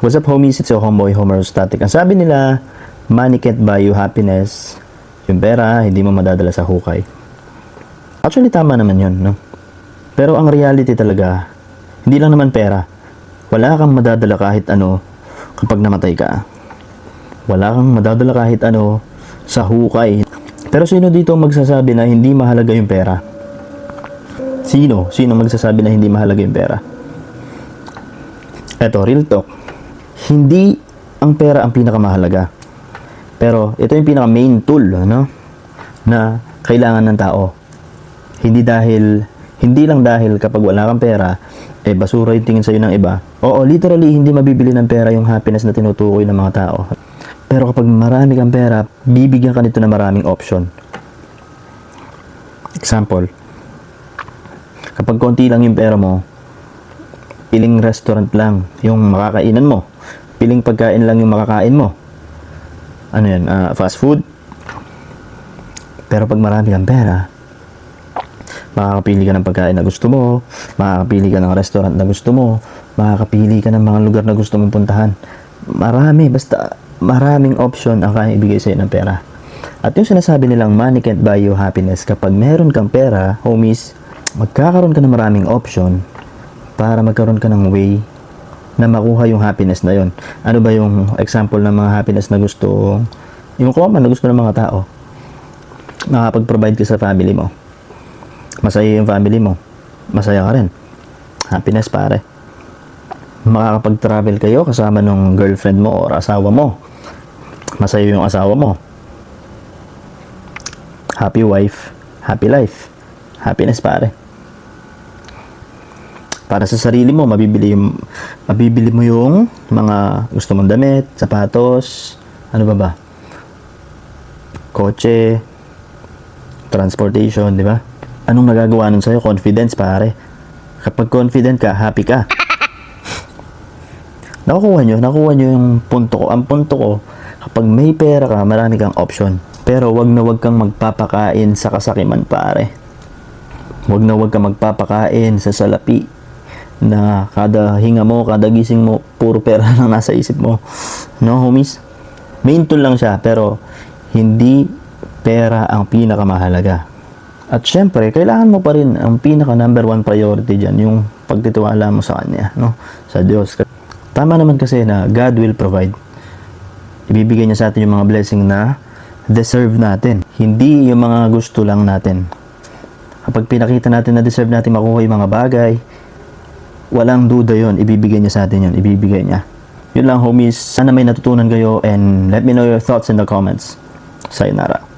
What's up homies, it's your homeboy Homerostatic. Ang sabi nila, money can't buy you happiness. Yung pera, hindi mo madadala sa hukay. Actually, tama naman yun, no? Pero ang reality talaga, hindi lang naman pera. Wala kang madadala kahit ano kapag namatay ka. Wala kang madadala kahit ano sa hukay. Pero sino dito magsasabi na hindi mahalaga yung pera? Sino? Sino magsasabi na hindi mahalaga yung pera? Eto, real talk. Hindi ang pera ang pinakamahalaga. Pero ito yung pinaka main tool, no? Na kailangan ng tao. Hindi lang dahil kapag wala kang pera, basura yung tingin sa'yo ng iba. Oo, literally, hindi mabibili ng pera yung happiness na tinutukoy ng mga tao. Pero kapag marami kang pera, bibigyan ka nito ng maraming option. Example, kapag konti lang yung pera mo, piling restaurant lang yung makakainan mo. Piling pagkain lang yung makakain mo. Ano yan? Fast food. Pero pag marami kang pera, makakapili ka ng pagkain na gusto mo, makakapili ka ng restaurant na gusto mo, makakapili ka ng mga lugar na gusto mong puntahan. Basta maraming option ang kaya ibigay sa'yo ng pera. At yung sinasabi nilang money can't buy you happiness, kapag meron kang pera, homies, magkakaroon ka ng maraming option para magkaroon ka ng way na makuha yung happiness na yon. Ano ba yung example ng mga happiness na gusto, yung common na gusto ng mga tao? Makapag-provide ka sa family mo. Masaya yung family mo. Masaya ka rin. Happiness, pare. Makakapag-travel kayo kasama nung girlfriend mo or asawa mo. Masaya yung asawa mo. Happy wife, happy life. Happiness, pare. Para sa sarili mo, mabibili mo yung mga gusto mong damit, sapatos, ano ba? Kotse, transportation, di ba? Anong nagagawa nun sa'yo? Confidence, pare. Kapag confident ka, happy ka. Nakukuha nyo yung punto ko. Ang punto ko, kapag may pera ka, marami kang option. Pero wag na wag kang magpapakain sa kasakiman, pare. Wag na wag kang magpapakain sa salapi na kada hinga mo, kada gising mo, puro pera lang nasa isip mo. No, homies? Main tool lang siya, pero hindi pera ang pinakamahalaga. At syempre, kailangan mo pa rin ang pinaka number one priority dyan, yung pagtitiwala mo sa Kanya, no? Sa Diyos. Tama naman kasi na God will provide. Ibibigay niya sa atin yung mga blessing na deserve natin. Hindi yung mga gusto lang natin. Kapag pinakita natin na deserve natin makuha yung mga bagay, walang duda yon, ibibigay niya sa atin yon, ibibigay niya. Yun lang homies, sana may natutunan kayo and let me know your thoughts in the comments. Sayonara.